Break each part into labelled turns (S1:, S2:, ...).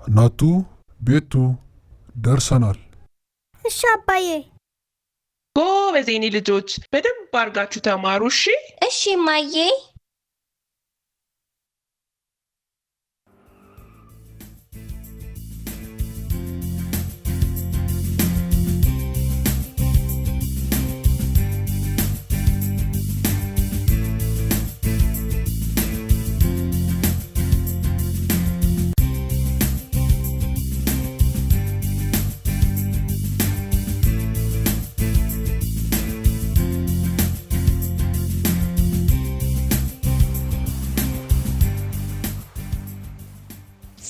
S1: ናቱ ቤቱ ደርሰናል።
S2: እሺ አባዬ።
S3: ጎበዝ የኔ ልጆች በደንብ አድርጋችሁ ተማሩ እሺ?
S4: እሺ እማዬ።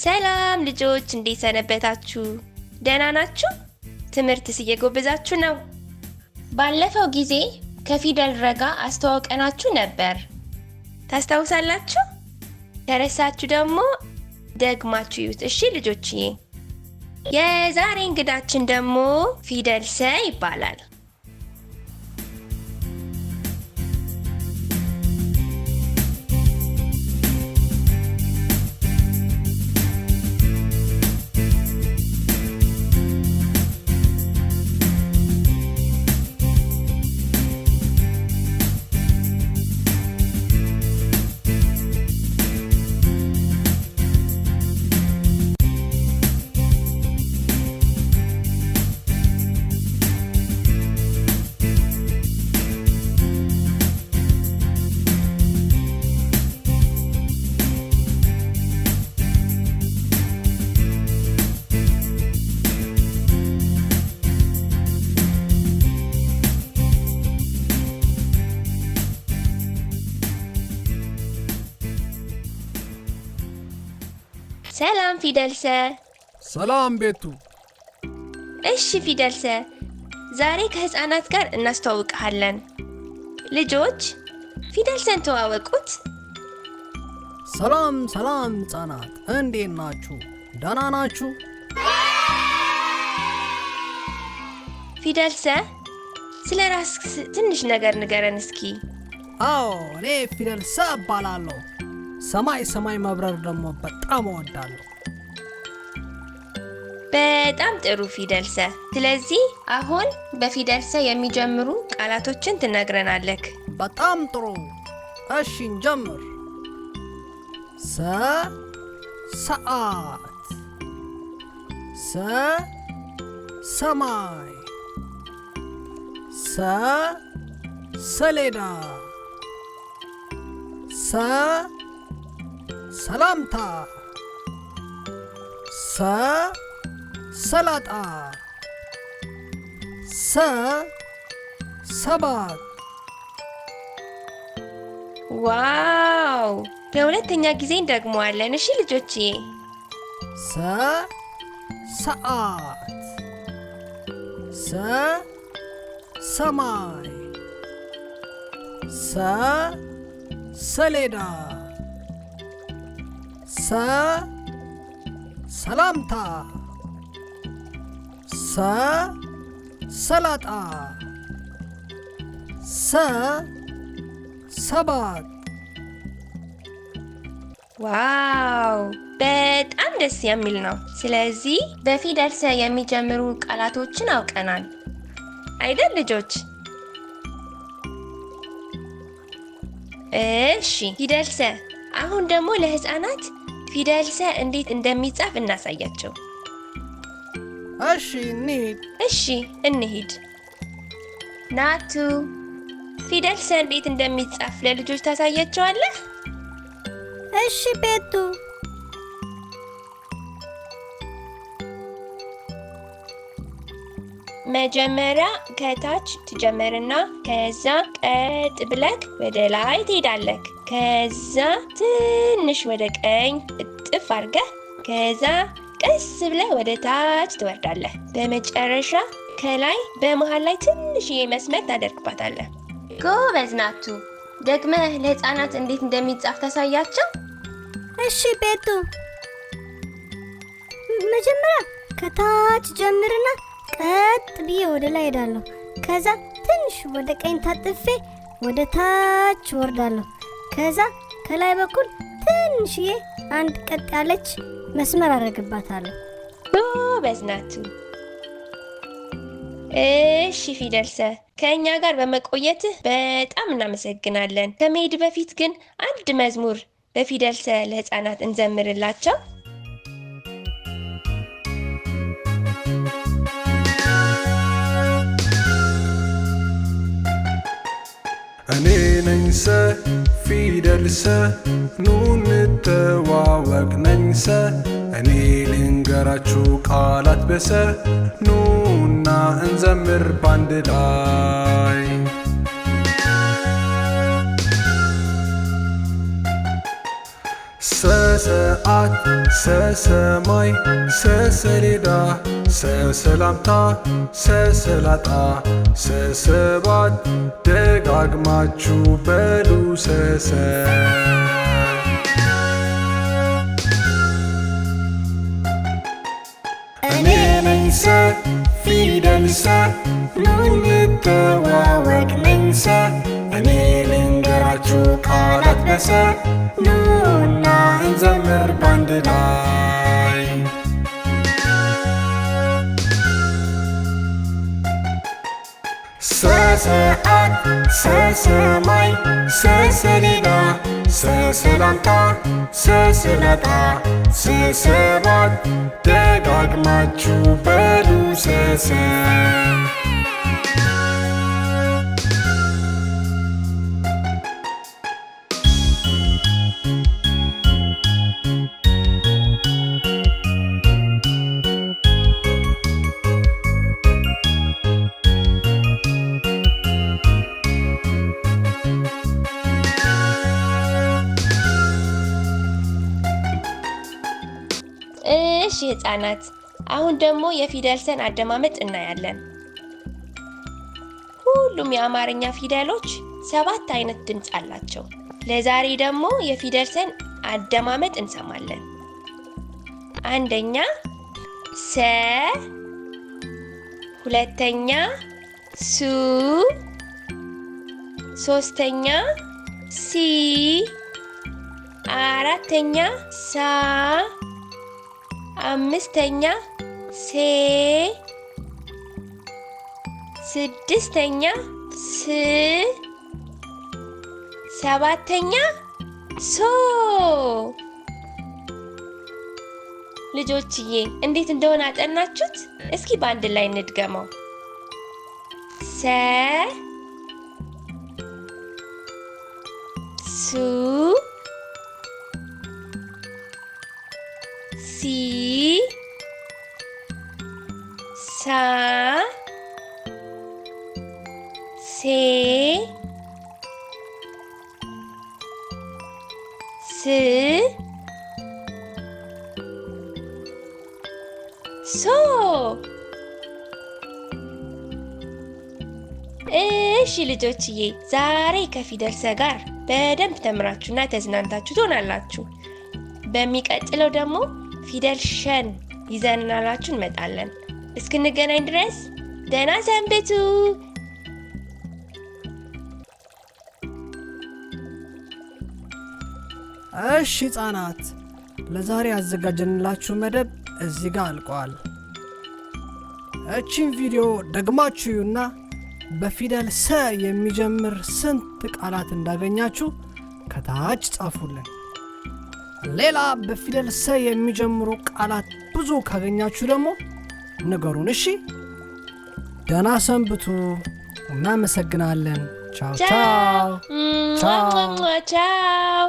S4: ሰላም ልጆች እንዴት ሰነበታችሁ? ደህና ናችሁ? ትምህርትስ እየጎበዛችሁ ነው? ባለፈው ጊዜ ከፊደል ረጋ አስተዋውቀናችሁ ነበር። ታስታውሳላችሁ? ከረሳችሁ ደግሞ ደግማችሁ ይዩት እሺ ልጆችዬ። የዛሬ እንግዳችን ደግሞ ፊደል ሰ ይባላል። ሰላም ፊደል ሰ።
S1: ሰላም ቤቱ።
S4: እሺ ፊደል ሰ ዛሬ ከህፃናት ጋር እናስተዋውቅሃለን። ልጆች ፊደል ሰን ተዋወቁት።
S5: ሰላም ሰላም ህፃናት እንዴት ናችሁ? ደህና ናችሁ?
S4: ፊደል ሰ ስለ ራስህ ትንሽ ነገር ንገረን እስኪ።
S5: አዎ እኔ ፊደል ሰ እባላለሁ። ሰማይ መብረር ደግሞ በጣም እወዳለሁ።
S4: በጣም ጥሩ ፊደል ሰ። ስለዚህ አሁን በፊደል ሰ የሚጀምሩ ቃላቶችን ትነግረናለህ።
S5: በጣም ጥሩ። እሺ እንጀምር። ሰዓት፣ ሰማይ፣ ሰሌዳ፣ ሰላምታ፣ ሰላጣ፣ ሰባት።
S4: ዋው! ለሁለተኛ ጊዜ እንደግመዋለን። እሺ ልጆችዬ።
S5: ሰዓት፣ ሰማይ፣ ሰሌዳ፣ ሰላምታ፣ ሰላጣ፣ ሰባት።
S4: ዋው! በጣም ደስ የሚል ነው። ስለዚህ በፊደል ሰ የሚጀምሩ ቃላቶችን አውቀናል አይደል ልጆች? እሺ ፊደል ሰ። አሁን ደግሞ ለህፃናት ፊደል ሰ እንዴት እንደሚጻፍ እናሳያቸው።
S5: እሺ
S4: እንሂድ። ናቱ ፊደል ሰ እንዴት እንደሚጻፍ ለልጆች ታሳያቸዋለህ?
S2: እሺ ቤቱ።
S4: መጀመሪያ ከታች ትጀምርና ከዛ ቀጥ ብለክ ወደ ላይ ትሄዳለህ። ከዛ ትንሽ ወደ ቀኝ እጥፍ አድርገህ ከዛ ቀስ ብለህ ወደ ታች ትወርዳለህ። በመጨረሻ ከላይ በመሃል ላይ ትንሽዬ መስመር ታደርግባታለህ። ጎበዝ ናቱ። ደግመህ ለህፃናት እንዴት እንደሚጻፍ ታሳያቸው።
S2: እሺ ቤቱ። መጀመሪያ ከታች ጀምርና ቀጥ ብዬ ወደ ላይ ሄዳለሁ። ከዛ ትንሽ ወደ ቀኝ ታጥፌ ወደ ታች ወርዳለሁ። ከዛ ከላይ በኩል ትንሽዬ አንድ ቀጥ ያለች መስመር አደርግባታለሁ።
S4: ጎበዝ ናቱ። እሺ ፊደል ሰ ከእኛ ጋር በመቆየትህ በጣም እናመሰግናለን። ከመሄድ በፊት ግን አንድ መዝሙር በፊደል ሰ ለሕፃናት እንዘምርላቸው።
S1: እኔ ነኝ ሰ ፊደል ሰ ኑ እንተዋወቅ ነኝ ሰ እኔ ልንገራችሁ ቃላት በሰ ኑና እንዘምር ባንድ ላይ ሰሰዓት ሰሰማይ ሰሰሌዳ ሰሰላምታ ሰሰላጣ ሰሰባት ደጋግማችሁ በሉ ሰሰ እኔ ነኝ ሰ ፊደል ሰ ኑ እንተዋወቅ ነኝ ሰ እኔ ልንገራችሁ ቃላት በሰ ኑና እንዘምር ባንድ ላይ ሰሰዓት ሰሰማይ ሰሰሌዳ ሰሰላምታ ሰሰላጣ ሰሰባት ደጋግማችሁ በሉ ሰሰ
S4: እሺ ሕፃናት፣ አሁን ደግሞ የፊደል ሰን አደማመጥ እናያለን። ሁሉም የአማርኛ ፊደሎች 7 አይነት ድምፅ አላቸው። ለዛሬ ደግሞ የፊደል ሰን አደማመጥ እንሰማለን። አንደኛ ሰ፣ ሁለተኛ ሱ፣ ሶስተኛ ሲ፣ አራተኛ ሳ፣ አምስተኛ ሴ፣ ስድስተኛ ስ፣ ሰባተኛ ሶ። ልጆችዬ እንዴት እንደሆነ አጠናችሁት? እስኪ በአንድ ላይ እንድገመው። ሰ፣ ሱ፣ ሲ፣ ሳ፣ ሴ፣ ስ፣ ሶ። እሺ ልጆችዬ ዛሬ ከፊደል ሰ ጋር በደንብ ተምራችሁና ተዝናንታችሁ ትሆናላችሁ። በሚቀጥለው ደግሞ ፊደል ሸን ይዘንላችሁ እንመጣለን። እስክንገናኝ ድረስ ደህና ሰንብቱ።
S5: እሺ ሕፃናት፣ ለዛሬ ያዘጋጀንላችሁ መደብ እዚህ ጋር አልቋል። እቺን ቪዲዮ ደግማችሁ እና በፊደል ሰ የሚጀምር ስንት ቃላት እንዳገኛችሁ ከታች ጻፉልን። ሌላ በፊደል ሰ የሚጀምሩ ቃላት ብዙ ካገኛችሁ ደግሞ ንገሩን። እሺ፣ ደህና ሰንብቱ። እናመሰግናለን። ቻው ቻው
S4: ቻው።